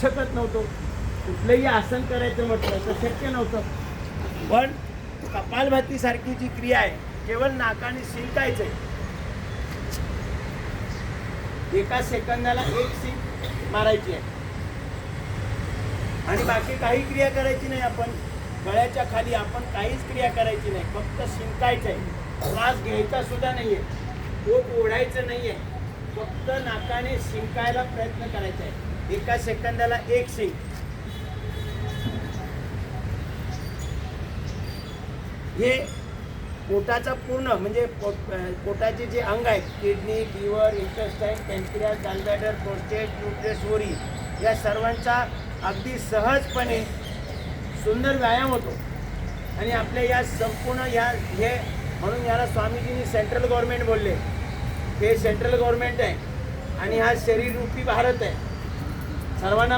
शकत नव्हतो. कुठलंही आसन करायचं म्हटलं तर शक्य नव्हतं. पण कपालभातीसारखी जी क्रिया आहे केवळ नाकाने शिंकायचं आहे. एका सेकंदाला एक शिंक मारायची आहे आणि बाकी काही क्रिया करायची नाही. आपण गळ्याच्या खाली आपण काहीच क्रिया करायची नाही, फक्त शिंकायचं आहे. श्वास घ्यायचा सुद्धा नाहीये, डोक ओढायचं नाहीये, फक्त नाकाने शिंकायला प्रयत्न करायचा आहे. एका सेकंदाला एक शिंक. हे पोटाचा पूर्ण म्हणजे पोटाचे जे अंग आहेत, किडनी, लिव्हर, इंटेस्टाईन, पॅन्क्रियास, गॉलब्लॅडर, प्रोस्टेट, न्यूट्रस, ओरी, या सर्वांचा अगदी सहजपणे सुंदर व्यायाम होतो. आणि आपल्या या संपूर्ण हे म्हणून याला स्वामीजींनी सेंट्रल गव्हर्नमेंट बोलले. हे सेंट्रल गव्हर्नमेंट आहे आणि हा शरीररूपी भारत आहे. सर्वांना